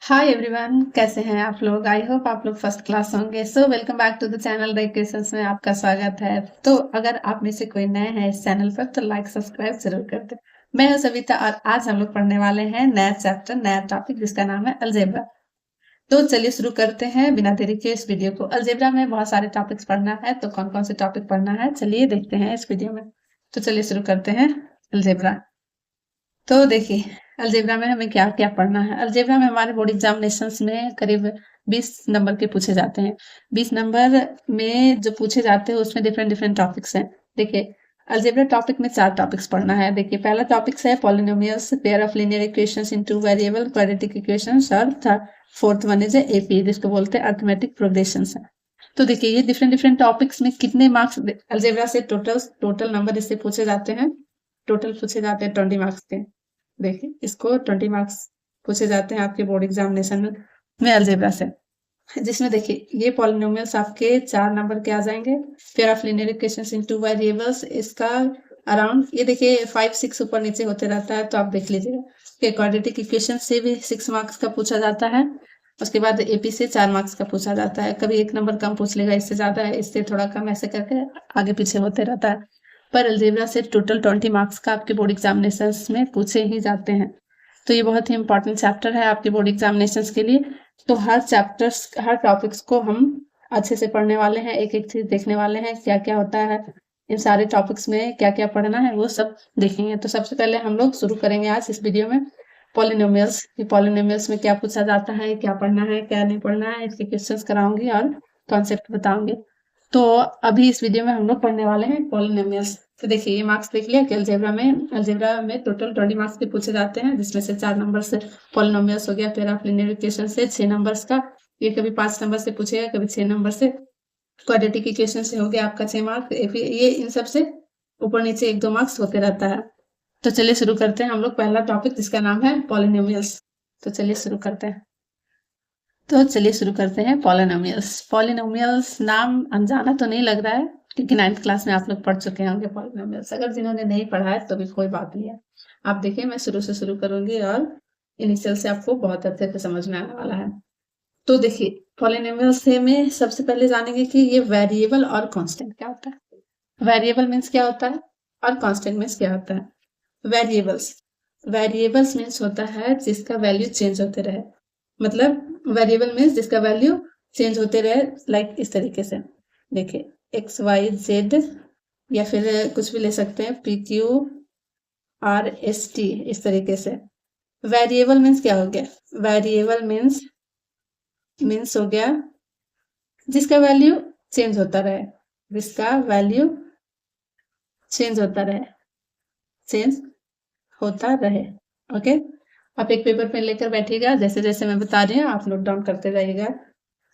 Hi everyone, कैसे हैं आप लोग। आई होप आप लोग फर्स्ट क्लास होंगे। So welcome back to the channel questions में आपका स्वागत है। तो अगर आप में से कोई नए हैं इस चैनल पर तो लाइक सब्सक्राइब जरूर कर दें। मैं हूं सविता और आज हम लोग पढ़ने वाले हैं नया चैप्टर, नया टॉपिक जिसका नाम है अलजेब्रा। तो चलिए शुरू करते हैं बिना देरी के इस वीडियो को। अलजेब्रा में बहुत सारे टॉपिक्स पढ़ना है, तो कौन कौन से टॉपिक पढ़ना है चलिए देखते हैं इस वीडियो में। तो चलिए शुरू करते हैं अलजेब्रा। तो देखिए अलजेब्रा में हमें क्या क्या पढ़ना है। अलजेब्रा में हमारे बोर्ड एग्जामिनेशंस में करीब 20 नंबर के पूछे जाते हैं। 20 नंबर में जो पूछे जाते हैं उसमें डिफरेंट डिफरेंट टॉपिक्स हैं। देखिए अलजेब्रा टॉपिक में 4 टॉपिक्स पढ़ना है। देखिए पहला टॉपिक्स है polynomials, pair of linear equations in 2 variable, quadratic equations और फोर्थ वन इज एपी जिसको बोलते हैं अरिथमेटिक प्रोग्रेशंस। तो देखिए ये डिफरेंट डिफरेंट टॉपिक्स में कितने मार्क्स अलजेब्रा से टोटल नंबर इससे पूछे जाते हैं। टोटल पूछे जाते हैं 20 मार्क्स के। देखिए इसको 20 मार्क्स पूछे जाते हैं आपके बोर्ड एग्जामिनेशन में अलजेब्रा से, जिसमें देखिए ये पॉलिनोमियल्स आपके 4 नंबर के आ जाएंगे। Pair of linear equations in 2 variables इसका अराउंड ये देखिए 5-6 ऊपर नीचे होते रहता है, तो आप देख लीजिएगा। क्वाड्रेटिक इक्वेशन से भी 6 मार्क्स का पूछा जाता है। उसके बाद एपी से 4 मार्क्स का पूछा जाता है। कभी 1 नंबर कम पूछ लेगा, इससे ज्यादा है, इससे थोड़ा कम, ऐसे करके आगे पीछे होते रहता है। पर अलजेब्रा से टोटल 20 मार्क्स का आपके बोर्ड एग्जामिनेशंस में पूछे ही जाते हैं। तो ये बहुत ही इंपॉर्टेंट चैप्टर है आपके बोर्ड एग्जामिनेशंस के लिए। तो हर चैप्टर्स, हर टॉपिक्स को हम अच्छे से पढ़ने वाले हैं, एक एक चीज देखने वाले हैं, क्या क्या होता है इन सारे टॉपिक्स में, क्या क्या पढ़ना है वो सब देखेंगे। तो सबसे पहले हम लोग शुरू करेंगे आज इस वीडियो में पॉलिनोमियल्स। पॉलिनोमियल्स में क्या पूछा जाता है, क्या पढ़ना है, क्या नहीं पढ़ना है, इसके क्वेश्चंस कराऊंगी और कॉन्सेप्ट बताऊंगी। तो अभी इस वीडियो में हम लोग पढ़ने वाले हैं पॉलिनोमियल्स। तो देखिए ये मार्क्स देख लिया कि अलजेब्रा में टोटल 20 मार्क्स के पूछे जाते हैं, जिसमें से 4 नंबर से पॉलिनोमियल्स हो गया, पेयर ऑफ लीनियर इक्वेशन से 6 नंबर्स का, ये कभी 5 नंबर से पूछेगा, कभी 6 नंबर से। क्वाड्रेटिक इक्वेशन से हो गया आपका 6 मार्क्स। ये इन सब से ऊपर नीचे 1-2 मार्क्स होते रहता है। तो चलिए शुरू करते हैं हम लोग पहला टॉपिक जिसका नाम है पॉलिनोमियल्स। तो चलिए शुरू करते हैं। तो चलिए शुरू करते हैं पॉलिनोमियल्स। पॉलिनोमियल्स नाम अनजाना तो नहीं लग रहा है, क्योंकि 9th क्लास में आप लोग पढ़ चुके होंगे पॉलिनोमियल्स। अगर जिन्होंने नहीं पढ़ा है तो भी कोई बात नहीं है, आप देखिए मैं शुरू से शुरू करूंगी और इनिशियल से आपको बहुत अच्छे से समझ में आने वाला है। तो देखिए पॉलिनोमियल्स में सबसे पहले जानेंगे कि ये वेरिएबल और कांस्टेंट क्या होता है। वेरिएबल मीन्स क्या होता है और कांस्टेंट मीन्स क्या होता है। वेरिएबल्स मीन्स होता है जिसका वैल्यू चेंज होते रहे। मतलब वेरिएबल मीन्स जिसका वैल्यू चेंज होते रहे, लाइक इस तरीके से देखिए एक्स वाई जेड, या फिर कुछ भी ले सकते हैं P q r s T, इस तरीके से। वेरिएबल मीन्स क्या हो गया, वेरिएबल मीन्स हो गया जिसका वैल्यू चेंज होता रहे, जिसका वैल्यू चेंज होता रहे। ओके, आप एक पेपर पेन लेकर बैठिएगा, जैसे जैसे मैं बता रही हूँ आप नोट डाउन करते जाइएगा।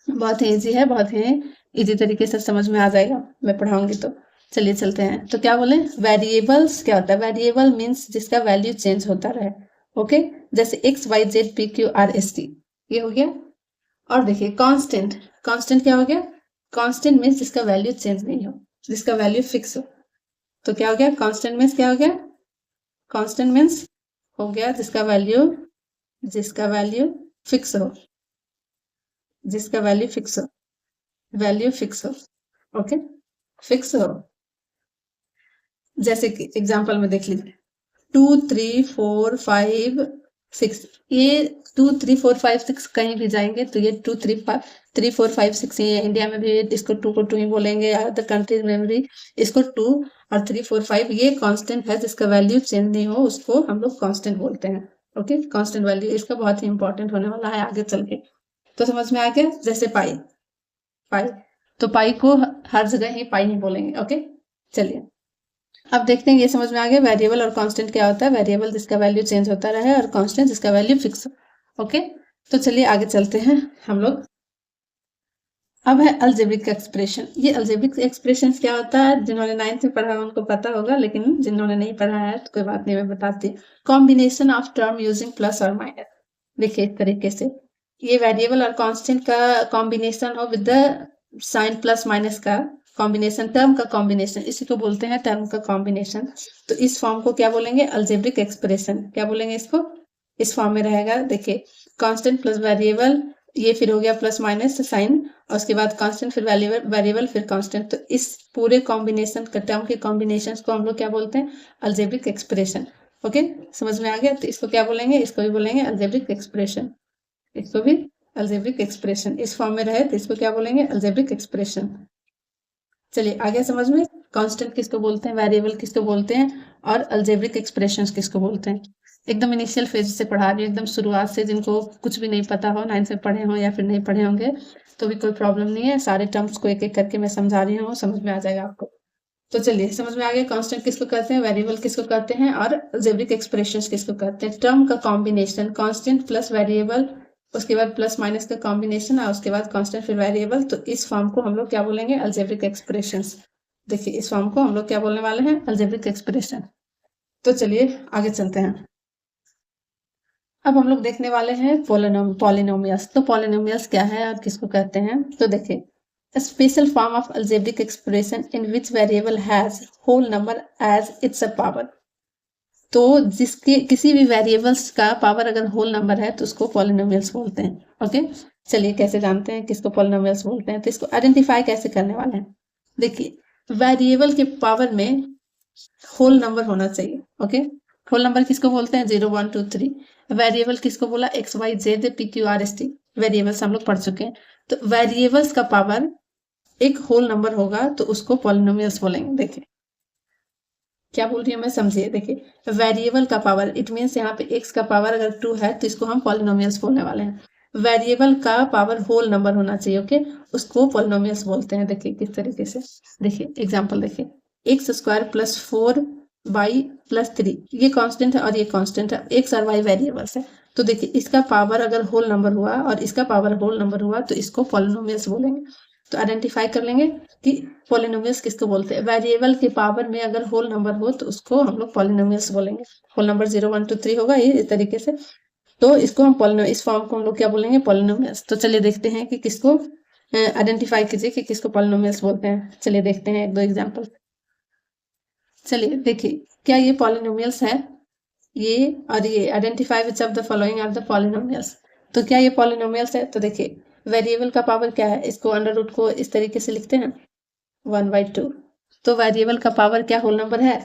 बहुत ही ईजी है, बहुत ही इजी तरीके से समझ में आ जाएगा, मैं पढ़ाऊंगी तो। चलिए चलते हैं। तो क्या बोले, वेरिएबल्स क्या होता है। वेरिएबल मीन्स जिसका वैल्यू चेंज होता रहे। ओके, जैसे x y z p q r s t, ये हो गया। और देखिए कांस्टेंट क्या हो गया, कांस्टेंट मीन्स जिसका वैल्यू चेंज नहीं हो, जिसका वैल्यू फिक्स हो। तो क्या हो गया, कांस्टेंट मीन्स क्या हो गया, कांस्टेंट मीन्स हो गया जिसका वैल्यू फिक्स हो, जिसका वैल्यू फिक्स हो। ओके, फिक्स हो। जैसे कि एग्जांपल में देख लीजिए 2 3 4 5 6, ये 2 3 4 5 6 कहीं भी जाएंगे तो ये 2 3 4 5 6 ये इंडिया में भी इसको 2 को 2 ही बोलेंगे, अदर कंट्रीज में भी इसको 2 और 3 4 5 ये कांस्टेंट है, जिसका वैल्यू चेंज नहीं हो उसको हम लोग कांस्टेंट बोलते हैं। ओके, कांस्टेंट वैल्यू इसका बहुत ही इंपॉर्टेंट होने वाला है आगे चल के। तो समझ में आ गया। जैसे पाई तो पाई को हर जगह ही पाई ही बोलेंगे। ओके, चलिए अब देखते हैं, ये समझ में आ गया वेरिएबल और कांस्टेंट क्या होता है। वेरिएबल जिसका वैल्यू चेंज होता रहे और कांस्टेंट जिसका वैल्यू फिक्स हो। ओके, तो चलिए आगे चलते हैं हम लोग। अब है अलजेब्रिक एक्सप्रेशन। ये अलजेब्रिक एक्सप्रेशन क्या होता है, जिन्होंने 9th में पढ़ा है उनको पता होगा, लेकिन जिन्होंने नहीं पढ़ा है तो कोई बात नहीं, मैं बताती हूँ। Combination of term using plus और माइनस। देखिए इस तरीके से ये वेरिएबल और कांस्टेंट का कॉम्बिनेशन हो with the sign plus minus का कॉम्बिनेशन, टर्म का कॉम्बिनेशन, इसी को बोलते हैं टर्म का कॉम्बिनेशन। तो इस फॉर्म को क्या बोलेंगे, अलजेब्रिक एक्सप्रेशन। क्या बोलेंगे इसको, इस फॉर्म में रहेगा। देखिए कांस्टेंट प्लस वेरिएबल, ये फिर हो गया प्लस माइनस साइन, और उसके बाद कांस्टेंट फिर वेरिएबल फिर कांस्टेंट। तो इस पूरे कॉम्बिनेशन का टर्म के कॉम्बिनेशन को हम लोग क्या बोलते हैं, अलजेब्रिक एक्सप्रेशन। ओके, समझ में आ गया। तो इसको क्या बोलेंगे, इसको भी बोलेंगे अलजेब्रिक एक्सप्रेशन, इसको भी अलजेब्रिक एक्सप्रेशन। इस फॉर्म में रहे तो इसको क्या बोलेंगे, अलजेब्रिक एक्सप्रेशन। चलिए आगे समझ में, कांस्टेंट किसको बोलते हैं, वेरिएबल किसको बोलते हैं, और अलजेब्रिक एक्सप्रेशंस किसको बोलते हैं। एकदम इनिशियल फेज से पढ़ा रही हूँ, एकदम शुरुआत से, जिनको कुछ भी नहीं पता हो, 9th में पढ़े हो या फिर नहीं पढ़े होंगे तो भी कोई प्रॉब्लम नहीं है। सारे टर्म्स को एक एक करके मैं समझा रही हूँ, समझ में आ जाएगा आपको। तो चलिए समझ में आ गया, कांस्टेंट किसको कहते हैं, वेरिएबल किसको कहते हैं, और अलजेब्रिक एक्सप्रेशंस किसको कहते हैं। टर्म का कॉम्बिनेशन, कांस्टेंट प्लस वेरिएबल, उसके बाद प्लस माइनस का कॉम्बिनेशन, और उसके बाद कांस्टेंट फिर वेरिएबल। तो इस फॉर्म को हम लोग क्या बोलेंगे, अलजेब्रिक एक्सप्रेशंस। देखिए इस फॉर्म को हम लोग क्या बोलने वाले हैं, अलजेब्रिक एक्सप्रेशन। तो चलिए आगे चलते हैं। अब हम लोग देखने वाले हैं पॉलिनोमियल्स। तो पॉलिनोमियल्स क्या है और किसको कहते हैं। तो देखिए, a special form of algebraic expression in which variable has whole number as its a power। तो जिसके किसी भी वेरिएबल्स का पावर अगर होल नंबर है तो उसको पॉलिनोमियल्स बोलते हैं। ओके, चलिए कैसे जानते हैं किसको पॉलिनोमियल्स बोलते हैं। तो इसको आइडेंटिफाई कैसे करने वाले हैं। देखिए वेरिएबल के पावर में होल नंबर होना चाहिए। ओके, होल नंबर किसको बोलते हैं, 0 1 2 3। वेरिएबल किसको बोला, x y z p q r s t, variables हम लोग पढ़ चुके हैं। तो वेरिएबल्स का पावर एक होल नंबर होगा तो उसको पॉलिनोमियल्स बोलेंगे। देखिए क्या बोल रही हूँ मैं, समझिए। देखिए वेरिएबल का पावर, इट मीन्स यहाँ पे एक्स का पावर अगर 2 है तो इसको हम पॉलिनोमियल्स बोलने वाले हैं। वेरिएबल का पावर होल नंबर होना चाहिए। ओके, उसको पॉलिनोमियल्स बोलते हैं। देखिए किस तरीके से, देखिए एग्जांपल देखिए, x square plus 4 y plus 3, ये कांस्टेंट है और ये कांस्टेंट है, एक्स और वाई वेरिएबल्स है। तो देखिए इसका पावर अगर होल नंबर हुआ और इसका पावर होल नंबर हुआ तो इसको पॉलिनोमियल्स बोलेंगे। तो आइडेंटिफाई कर लेंगे कि पॉलिनोमियल्स किसको बोलते हैं। वेरिएबल के पावर में अगर होल नंबर हो तो उसको हम लोग पॉलिनोमियल्स बोलेंगे। होल नंबर 0 1 2 3 होगा, ये इस तरीके से। तो इसको हम इस फॉर्म को हम लोग क्या बोलेंगे, पॉलिनोमियल्स। तो चलिए देखते हैं कि किसको आइडेंटिफाई कीजिए कि किसको पॉलिनोमियल्स बोलते हैं। चलिए देखते हैं एक दो एग्जाम्पल। चलिए देखिए, क्या ये पॉलिनोमियल्स है, ये और ये। Identify which of the following are the polynomials. तो क्या ये पॉलिनोमियल्स है। तो देखिए वेरिएबल का पावर क्या है, इसको अंडर रूट को इस तरीके से लिखते हैं 1/2। तो वेरिएबल का पावर क्या होल नंबर है,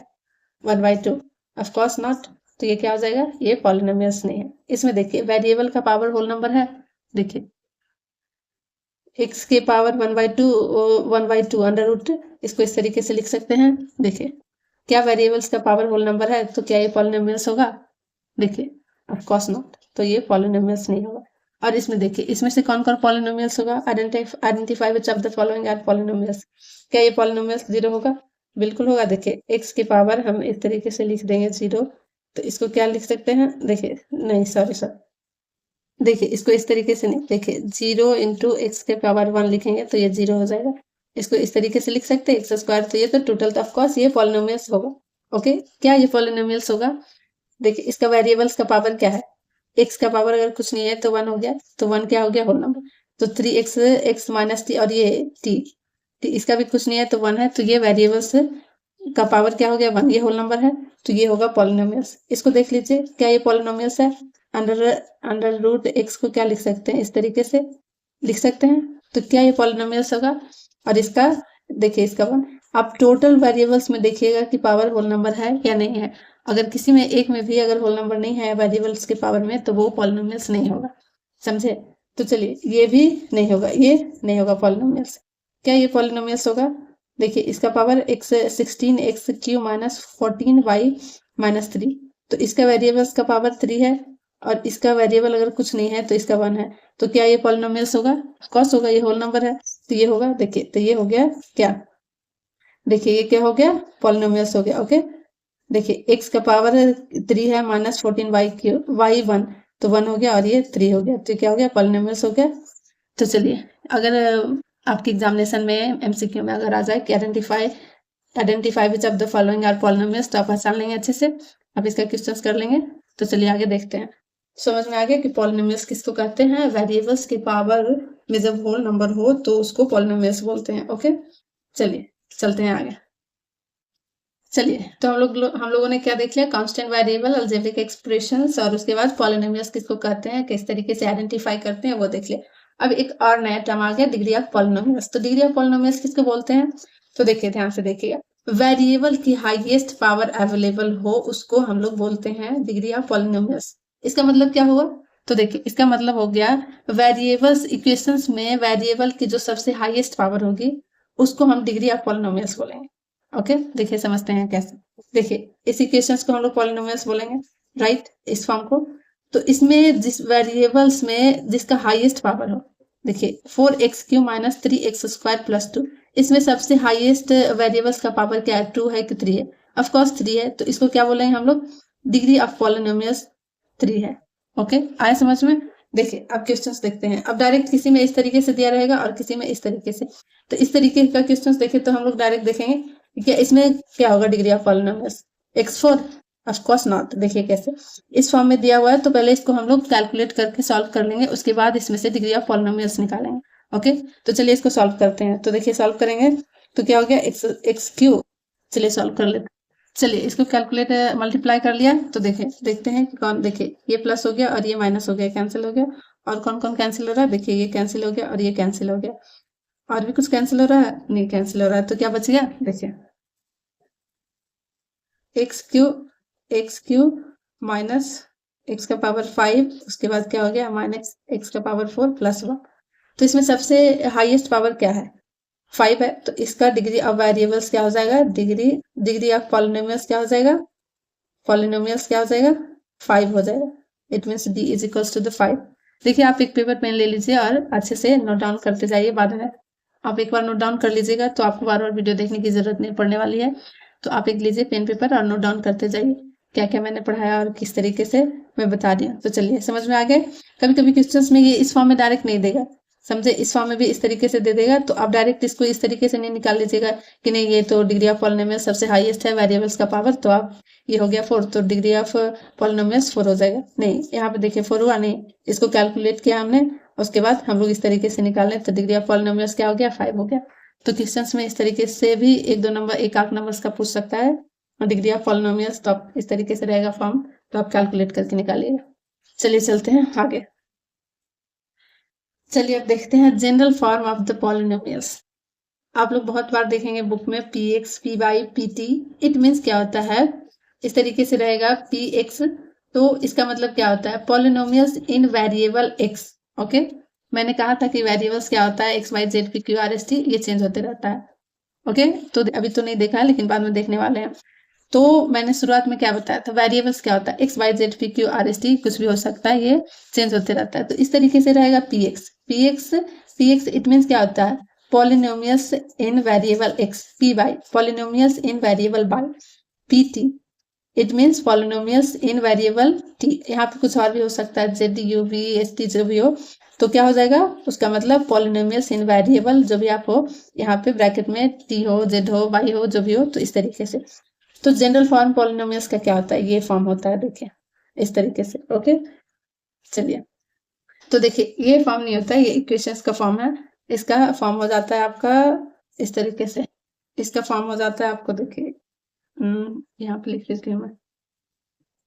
1/2। Of course not. तो ये क्या हो जाएगा, ये पॉलिनोमियल्स नहीं है। इसमें देखिए वेरिएबल का पावर होल नंबर है। देखिए एक्स के पावर 1/2 अंडर रूट, इसको इस तरीके से लिख सकते हैं। देखिए क्या वेरिएबल्स का पावर होल नंबर है, तो क्या ये पॉलिनोमियल्स होगा। देखिए ऑफ कोर्स नॉट, तो ये पॉलिनोमियल्स नहीं होगा। और इसमें देखिए, इसमें से कौन कौन पॉलिनोमियल्स होगा, identify which of the following are polynomials. क्या ये पॉलिनोमियल्स 0 होगा, बिल्कुल होगा। देखिए एक्स की पावर हम इस तरीके से लिख देंगे 0, तो इसको क्या लिख सकते हैं, देखिए नहीं सॉरी सर, देखिए इसको इस तरीके से नहीं, देखिए 0 इंटू एक्स के पावर 1 लिखेंगे तो ये 0 हो जाएगा। इसको इस तरीके से लिख सकते हैं एक्स स्क्वायर, तो ये तो टोटल, तो ऑफकोर्स ये पॉलिनोमियल्स होगा। ओके, क्या ये पॉलिनोमियल्स होगा। देखिए इसका वेरिएबल्स का पावर क्या है, एक्स का पावर अगर कुछ नहीं है तो 1 हो गया, तो 1 क्या हो गया, होल नंबर। तो 3x x माइनस टी, और ये टी, इसका भी कुछ नहीं है तो 1 है, तो ये वेरिएबल्स का पावर क्या हो गया, 1, ये होल नंबर है, तो ये होगा पॉलिनोमियल्स। इसको देख लीजिए, क्या ये पॉलिनोमियल्स है। अंडर रूट एक्स को क्या लिख सकते हैं, इस तरीके से लिख सकते हैं। तो क्या ये पॉलिनोमियल्स होगा। और इसका देखिए, इसका 1। आप टोटल वेरिएबल्स में देखिएगा कि पावर होल नंबर है या नहीं है। अगर किसी में एक में भी अगर होल नंबर नहीं है वेरिएबल्स के पावर में, तो वो पॉलिनोमियल्स नहीं होगा, समझे। तो चलिए ये भी नहीं होगा, ये नहीं होगा पॉलिनोमियल्स। क्या ये पॉलिनोमियल्स होगा। देखिए इसका power x 16 x q minus 14 y minus 3, तो इसका वेरिएबल्स का पावर 3 है, और इसका वेरिएबल अगर कुछ नहीं है तो इसका 1 है। तो क्या ये पॉलिनोमियल्स होगा, ऑफकोर्स होगा, ये होल नंबर है, तो ये होगा। देखिए तो ये हो गया क्या, देखिए ये क्या हो गया, पॉलिनोमियल्स हो गया। ओके, देखिए एक्स का पावर 3 है माइनस 14 वाई 1, तो 1 हो गया और ये 3 हो गया, तो क्या हो गया, पॉलिनोमियल्स हो गया। तो चलिए, अगर आपके एग्जामिनेशन में एमसीक्यू में अगर आ जाए कि identify which of the following are polynomials, तो आप पहचान लेंगे अच्छे से, आप इसका क्वेश्चंस कर लेंगे। तो चलिए आगे देखते हैं। समझ में आ गया कि पॉलिनोमियल्स किसको कहते हैं, वेरिएबल्स के पावर में जब होल नंबर हो तो उसको पॉलिनोमियल्स बोलते हैं। ओके, चलिए चलते हैं आगे। चलिए, तो हम लोगों ने क्या देख लिया, कांस्टेंट वेरिएबल, अलजेब्रिक एक्सप्रेशंस और उसके बाद पॉलिनोमियल्स किसको कहते हैं, किस तरीके से आइडेंटिफाई करते हैं वो देख लिया। अब एक और नया टर्म आ गया, डिग्री ऑफ पॉलिनोमियल्स। तो डिग्री ऑफ पॉलिनोमियल्स किसको बोलते हैं, तो देखिए ध्यान से देखिएगा, वेरिएबल की हाईएस्ट पावर अवेलेबल हो उसको हम लोग बोलते हैं डिग्री ऑफ पॉलिनोमियल्स। इसका मतलब क्या हुआ, तो देखिए इसका मतलब हो गया वेरिएबल्स इक्वेशंस में वेरिएबल की जो सबसे हाईएस्ट पावर होगी उसको हम डिग्री ऑफ पॉलिनोमियल्स बोलेंगे। ओके, देखिए समझते हैं कैसे। देखिए इस इक्वेशंस को हम लोग पॉलिनोमियल्स बोलेंगे, राइट, इस फॉर्म को। तो इसमें जिस वेरिएबल्स में जिसका हाईएस्ट पावर हो, देखिए 4x³ माइनस 3x² प्लस 2, इसमें सबसे हाईएस्ट वेरिएबल्स का पावर क्या है, 2 है कि 3 है, ऑफकोर्स 3 है, तो इसको क्या बोलेंगे हम लोग, डिग्री ऑफ पॉलिनोमियल्स 3 है। ओके, आए समझ में। देखिए अब क्वेश्चंस देखते हैं। अब डायरेक्ट किसी में इस तरीके से दिया रहेगा और किसी में इस तरीके से। तो इस तरीके का क्वेश्चंस देखे तो हम लोग डायरेक्ट देखेंगे क्या इसमें क्या होगा, degree of polynomials x4, of course not. देखिए कैसे, इस फॉर्म में दिया हुआ है तो पहले इसको हम लोग कैलकुलेट करके सॉल्व कर लेंगे, उसके बाद इसमें से डिग्री ऑफ पॉलिनोमियल्स निकालेंगे। ओके, तो चलिए इसको सॉल्व करते हैं। तो देखिए सॉल्व करेंगे तो क्या हो गया, x3। चलिए सॉल्व कर लेते हैं। चलिए इसको कैलकुलेट मल्टीप्लाई कर लिया तो देखते हैं कि कौन, देखिए ये प्लस हो गया और ये माइनस हो गया, कैंसिल हो गया। और कौन कौन कैंसिल हो रहा है, देखिए ये कैंसिल हो गया और ये कैंसिल हो गया। और भी कुछ कैंसिल हो रहा है, नहीं कैंसिल हो रहा है, तो क्या बच गया, देखिए x³ माइनस x का पावर 5, उसके बाद क्या हो गया माइनस x का पावर 4 प्लस 1। तो इसमें सबसे हाईएस्ट पावर क्या है, 5 है, तो इसका डिग्री ऑफ वेरिएबल्स क्या हो जाएगा, डिग्री ऑफ पॉलिनोमियल्स क्या हो जाएगा, पॉलिनोमियल्स क्या हो जाएगा, 5 हो जाएगा। It means d is equals to the 5। देखिए आप एक पेपर पेन ले लीजिए और अच्छे से नोट डाउन करते जाइए, बाद में आप एक बार नोट डाउन कर लीजिएगा तो आपको बार बार वीडियो देखने की जरूरत नहीं पड़ने वाली है। तो आप एक लीजिए पेन पेपर और नोट डाउन करते जाइए क्या क्या मैंने पढ़ाया और किस तरीके से मैं बता रही हूँ। तो चलिए समझ में आ गए। कभी कभी क्वेश्चंस में ये इस फॉर्म में डायरेक्ट नहीं देगा, समझे, इस फॉर्म में भी इस तरीके से दे देगा, तो आप डायरेक्ट इसको इस तरीके से नहीं निकाल लीजिएगा कि नहीं ये तो डिग्री ऑफ पॉलिनोमियल सबसे हाईएस्ट है वेरिएबल्स का पावर, तो आप ये हो गया 4 तो डिग्री ऑफ पॉलिनोमियल्स 4 हो जाएगा। नहीं, यहाँ पे देखिए 4 हुआ नहीं, इसको कैलकुलेट किया हमने, उसके बाद हम लोग इस तरीके से निकाले तो डिग्री ऑफ पॉलिनोमियल्स क्या हो गया, 5 हो गया। तो क्वेश्चंस में इस तरीके से भी एक दो नंबर एक आध नंबर का पूछ सकता है डिग्री ऑफ पॉलिनोमियल्स, तो आप इस तरीके से रहेगा फॉर्म, तो आप कैलकुलेट करके निकालिएगा। चलिए चलते हैं आगे। चलिए अब देखते हैं general form of the polynomials. आप लोग बहुत बार देखेंगे बुक में px, py, pt। It means क्या होता है, इस तरीके से रहेगा px, तो इसका मतलब क्या होता है, पॉलिनोमियल्स इन वेरिएबल x। ओके, मैंने कहा था कि वेरिएबल्स क्या होता है, x, y, z, p, q, r, s, t, ये चेंज होते रहता है। ओके, तो अभी तो नहीं देखा है लेकिन बाद में देखने वाले हैं। तो मैंने शुरुआत में क्या बताया था, वेरिएबल्स क्या होता है, x, y, z, p, q, r, s, t, कुछ भी हो सकता है, ये चेंज होते रहता है। तो इस तरीके से रहेगा px इट मीन्स क्या होता है, polynomials in variable x। py, polynomials in variable y। pt, it means polynomials in variable t। यहाँ पे कुछ और भी हो सकता है, z, u, v, s, t, जो भी हो, तो क्या हो जाएगा, उसका मतलब पॉलिनोमियल्स इन वेरिएबल जो भी आप हो, यहाँ पे ब्रैकेट में t हो, z हो, y हो, जो भी हो, तो इस तरीके से। तो जनरल फॉर्म पॉलिनोमियल्स का क्या होता है, ये फॉर्म होता है, देखिए इस तरीके से। ओके, चलिए तो देखिए ये फॉर्म नहीं होता है, ये इक्वेशंस का फॉर्म है। इसका फॉर्म हो जाता है आपका इस तरीके से, इसका फॉर्म हो जाता है आपको, देखिए यहाँ पे लिख लेती हूँ मैं,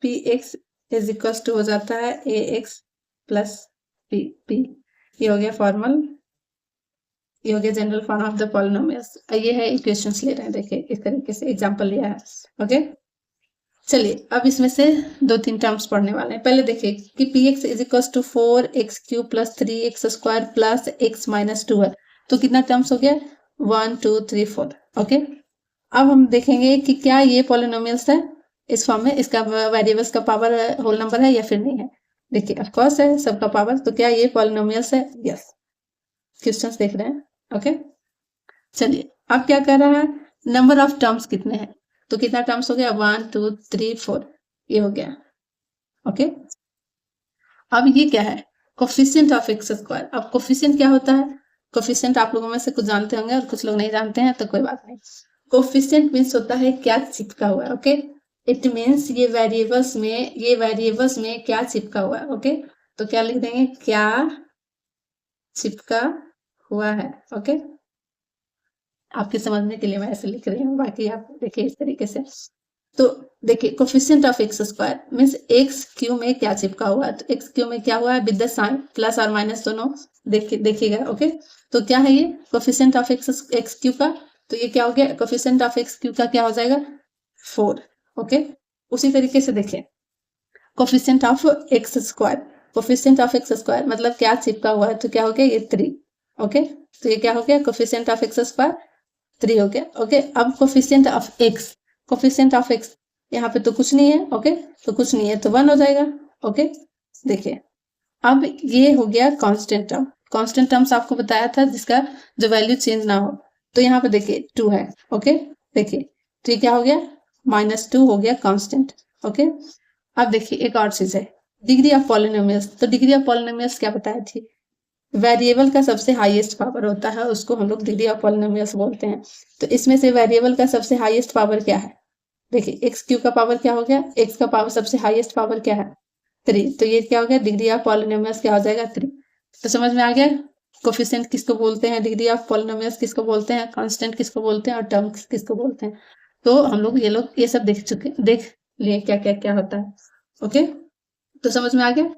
p x is equal to हो जाता है ए एक्स प्लस पी। ये हो गया फॉर्मल, ये हो गया general form of the polynomials. ये है इक्वेशंस ले रहे हैं, देखिए इस तरीके से एग्जांपल लिया है। ओके, चलिए अब इसमें से दो तीन टर्म्स पढ़ने वाले हैं। पहले देखिए कि p x is equal to 4x³ plus 3x² plus x minus 2 है, तो कितना टर्म्स हो गया, 1 2 3 4। ओके, अब हम देखेंगे कि क्या ये पॉलिनोमियल्स है इस फॉर्म में, इसका वेरिएबल्स का पावर होल नंबर है या फिर नहीं है। देखिए ऑफ कोर्स है सबका पावर, तो क्या ये पॉलिनोमियल्स है, यस। क्वेश्चंस देख रहे हैं। ओके, चलिए अब क्या कर रहा है, नंबर ऑफ टर्म्स कितने हैं, तो कितना टर्म्स हो गया, 1 2 3 4, ये हो गया। ओके, अब ये क्या है, कोफिशिएंट ऑफ x²। अब कोफिशिएंट क्या होता है, कोफिशिएंट आप लोगों में से कुछ जानते होंगे और कुछ लोग नहीं जानते हैं, तो कोई बात नहीं। कोफिशिएंट मीन्स होता है क्या चिपका हुआ है। ओके, इट मीन्स ये वेरिएबल्स में क्या चिपका हुआ है। ओके, तो क्या लिख देंगे, क्या चिपका हुआ है। ओके, आपके समझने के लिए मैं ऐसे लिख रही हूँ, बाकी आप देखिए इस तरीके से। तो देखिए coefficient of x square means x Q में क्या चिपका हुआ है, तो एक्स क्यू में क्या हुआ है विद द साइन प्लस और माइनस दोनों देखिएगा। ओके, तो क्या है ये कोफिशिएंट ऑफ एक्स क्यू का, तो ये क्या हो गया कोफिशिएंट ऑफ एक्स क्यू का क्या हो जाएगा 4। ओके, उसी तरीके से देखिए coefficient of x square, coefficient of x square मतलब क्या चिपका हुआ है, तो क्या हो गया ये 3। ओके, तो ये क्या हो गया कोफिशिएंट ऑफ एक्स स्क्वायर 3 हो गया। ओके, अब coefficient of x, coefficient of x यहाँ पे तो कुछ नहीं है। ओके, तो कुछ नहीं है तो 1 हो जाएगा। ओके, देखिए अब ये हो गया कांस्टेंट टर्म, कांस्टेंट टर्म्स आपको बताया था जिसका जो वैल्यू चेंज ना हो, तो यहाँ पे देखिए 2 है। ओके, देखिए तो ये क्या हो गया -2 हो गया कांस्टेंट। ओके, अब देखिए एक और चीज है डिग्री ऑफ पॉलिनोमियल्स, तो डिग्री ऑफ पॉलिनोमियल्स क्या बताई थी, वेरिएबल का सबसे हाईएस्ट पावर होता है उसको हम लोग डिग्री ऑफ पॉलिनोमियल्स बोलते हैं। तो इसमें से वेरिएबल का सबसे हाईएस्ट पावर क्या है, देखिए एक्स क्यू का पावर क्या हो गया, एक्स का पावर सबसे हाईएस्ट पावर क्या है 3, तो ये क्या हो गया डिग्री ऑफ पॉलिनोमियल्स क्या हो जाएगा 3। तो समझ में आ गया कोफिशिएंट किसको बोलते हैं, डिग्री ऑफ पॉलिनोमियल्स किसको बोलते हैं, कांस्टेंट किसको बोलते हैं और टर्म किसको बोलते हैं। तो हम लोग ये सब देख लिए क्या क्या क्या होता है। ओके, तो समझ में आ गया।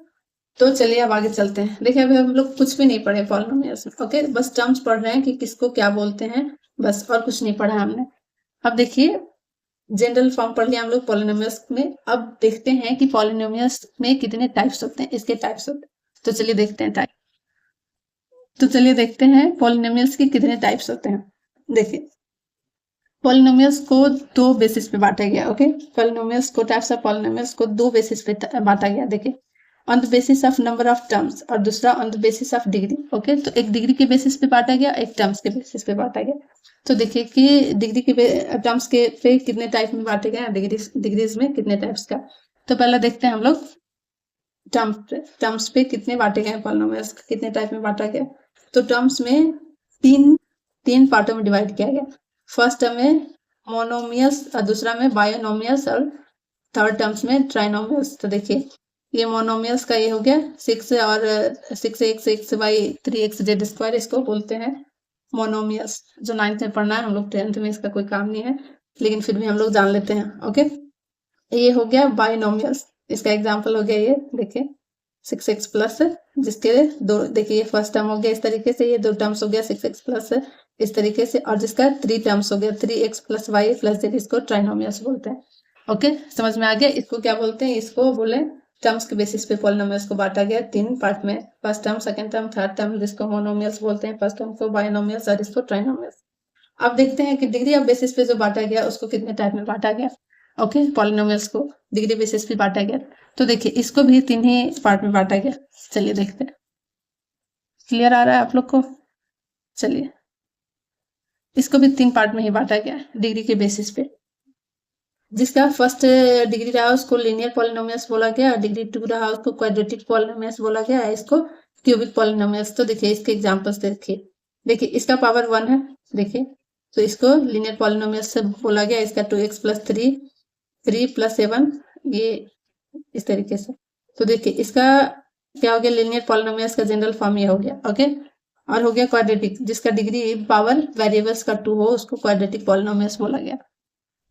तो चलिए अब आगे चलते हैं। देखिए अभी हम लोग कुछ भी नहीं पढ़े पॉलिनोमियल्स में। ओके, बस टर्म्स पढ़ रहे हैं कि किसको क्या बोलते हैं, बस और कुछ नहीं पढ़ा हमने। अब देखिए जनरल फॉर्म पढ़ लिया हम लोग पॉलिनोमियल्स में, अब देखते हैं कि पॉलिनोमियल्स में कितने टाइप्स होते हैं, इसके टाइप्स होते हैं। तो चलिए देखते हैं टाइप, तो चलिए देखते हैं पॉलिनोमियल्स के कितने टाइप्स होते हैं। देखिए पॉलिनोमियल्स को दो बेसिस पे बांटा गया। ओके, पॉलिनोमियल्स को टाइप्स ऑफ पॉलिनोमियल्स को दो बेसिस पे बांटा गया। देखिए on the basis of number of terms और दूसरा on the basis of degree. Okay, तो एक डिग्री के बेसिस पे बांटा गया, एक टर्म्स के बेसिस पे बांटा गया। तो देखिए कि डिग्री के टर्म्स के पे कितने टाइप में बांटे गए, डिग्रीज में कितने टाइप्स का। तो पहले देखते हैं हम लोग टर्म्स पे कितने बांटे गए पॉलिनोमियल्स, कितने टाइप में बांटा गया। तो टर्म्स में तीन पार्टों में डिवाइड किया गया। फर्स्ट टर्म में मोनोमियल्स और दूसरा में बायोनोमियल्स और थर्ड टर्म्स में ट्राइनोमियल्स। तो देखिए ये मोनोमियल्स का ये हो गया 6 और 6x/3x(z²), इसको बोलते हैं मोनोमियल्स। जो 9th में पढ़ना है हम लोग 10th में इसका कोई काम नहीं है, लेकिन फिर भी हम लोग जान लेते हैं। ओके, ये हो गया बाइनोमियल्स, इसका एग्जांपल हो गया ये देखिए 6x प्लस, जिसके दो देखिए फर्स्ट टर्म हो गया इस तरीके से, ये दो टर्म्स हो गया 6x प्लस इस तरीके से, और जिसका 3 टर्म्स हो गया 3x + y + z, इसको ट्राइनोमियल्स बोलते हैं। ओके, समझ में आ गया। इसको क्या बोलते हैं, इसको बोले टर्म्स के बेसिस पे पॉलिनोमियल्स को बांटा गया 3 पार्ट में, first term, second term, third term, जिसको मोनोमियल्स बोलते हैं, फर्स्ट टर्म को बाइनोमियल्स और इसको ट्राइनोमियल्स। अब देखते हैं कि डिग्री ऑफ बेसिस पे जो बांटा गया उसको कितने टाइप में बांटा गया। ओके, पॉलिनोमियल्स को डिग्री बेसिस पे बांटा गया, तो देखिए इसको भी 3 ही पार्ट में बांटा गया। चलिए देखते हैं, क्लियर आ रहा है आप लोग को। चलिए इसको भी 3 पार्ट में ही बांटा गया डिग्री के बेसिस पे। जिसका फर्स्ट डिग्री रहा उसको लीनियर पॉलिनोमियल्स बोला गया, डिग्री 2 रहा उसको क्वाड्रेटिक पॉलिनोमियल्स बोला गया, इसको क्यूबिक पॉलिनोमियल्स। तो देखिए इसके एग्जांपल्स देखिए इसका पावर 1 है, देखिए तो इसको लीनियर पॉलिनोमियल्स से बोला गया। इसका 2x + 3 + 7, ये इस तरीके से। तो देखिए इसका क्या हो गया, लीनियर पॉलिनोमियल्स का जनरल फॉर्म ये हो गया। ओके, और हो गया क्वाड्रेटिक, जिसका डिग्री पावर वेरिएबल्स का 2 हो उसको क्वाड्रेटिक पॉलिनोमियल्स बोला गया।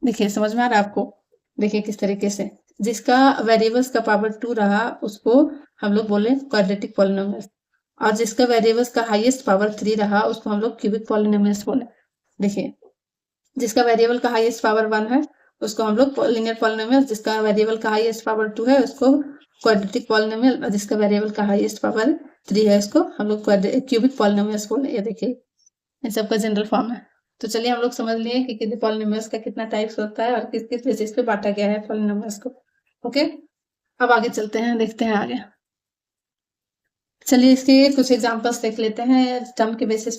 देखिए समझ में आ रहा है आपको, देखिए किस तरीके से, जिसका वेरिएबल्स का पावर 2 रहा उसको हम लोग बोले क्वाड्रेटिक पॉलिनोमियल्स, और जिसका वेरिएबल्स का हाईएस्ट पावर 3 रहा उसको हम लोग क्यूबिक पॉलिनोमियल्स बोले। देखिए जिसका वेरिएबल का हाईएस्ट पावर 1 है उसको हम लोग लीनियर पॉलिनोमियल, जिसका वेरिएबल का हाईएस्ट पावर 2 है उसको क्वाड्रेटिक पॉलिनोमियल, और जिसका वेरिएबल का हाईएस्ट पावर 3 है उसको हम लोग क्यूबिक पॉलिनोमियल्स बोले। ये देखिए इन सबका जनरल फॉर्म है। तो चलिए हम लोग समझ लिए कि कितने पॉलिनोमियल्स का कितना टाइप्स होता है और किस किस बेसिस पे बांटा गया है पॉलिनोमियल्स को। ओके, अब आगे चलते हैं, देखते हैं आगे। चलिए इसके कुछ एग्जांपल्स देख लेते हैं। टर्म के बेसिस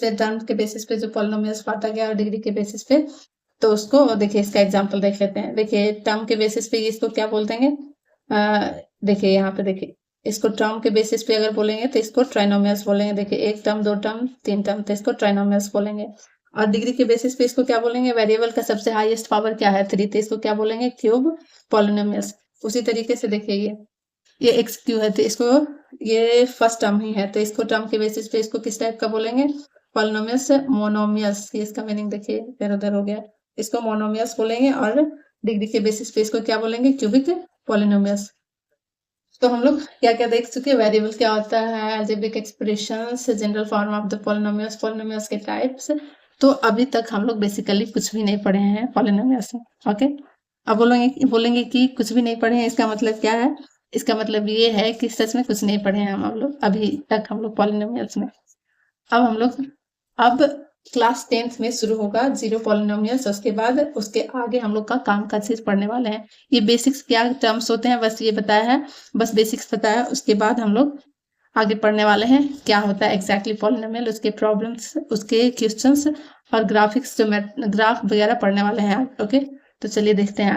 पे जो पॉलिनोमियल्स बांटा गया और डिग्री के बेसिस पे, तो उसको देखिए इसका एग्जांपल देख लेते हैं। देखिए टर्म के बेसिस पे इसको क्या बोलते हैं, देखिए यहाँ पे देखिए इसको टर्म के बेसिस पे अगर बोलेंगे तो इसको ट्राइनोमियल्स बोलेंगे। देखिए 1 टर्म, 2 टर्म, 3 टर्म, तो इसको ट्राइनोमियल्स बोलेंगे। और डिग्री के बेसिस पे इसको क्या बोलेंगे, वेरिएबल का सबसे हाईएस्ट पावर क्या है 3, तो इसको क्या बोलेंगे क्यूब पॉलिनोमियल्स। उसी तरीके से देखिए ये एक्स क्यू है तो इसको ये फर्स्ट टर्म ही है तो इसको टर्म के बेसिस पे इसको किस टाइप का बोलेंगे, पॉलिनोमियल्स मोनोमियल्स, ये इसका मीनिंग देखिए इधर उधर हो गया, इसको मोनोमियल्स बोलेंगे और डिग्री के बेसिस पे इसको क्या बोलेंगे, क्यूबिक पॉलिनोमियल्स। तो हम लोग क्या क्या देख चुके हैं, वेरिएबल क्या होता है, algebraic expressions, general form of the polynomials, polynomials के टाइप्स। तो अभी तक हम लोग बेसिकली कुछ भी नहीं पढ़े हैं पॉलिनोमियल्स में। ओके, अब बोलेंगे कि कुछ भी नहीं पढ़े हैं, इसका मतलब क्या है, इसका मतलब ये है कि सच में कुछ नहीं पढ़े हैं हम लोग अभी तक हम लोग पॉलिनोमियल्स में। अब हम लोग अब क्लास 10th में शुरू होगा जीरो पॉलिनोमियल्स, उसके बाद उसके आगे हम लोग का काम का चीज पढ़ने वाले हैं। ये बेसिक्स क्या टर्म्स होते हैं बस ये बताया है, बस बेसिक्स बताया, उसके बाद हम लोग आगे पढ़ने वाले हैं क्या होता है एग्जैक्टली पॉलिनोमियल, उसके प्रॉब्लम्स, उसके क्वेश्चंस और ग्राफिक्स, जो ग्राफ वगैरह पढ़ने वाले हैं। ओके, तो चलिए देखते हैं।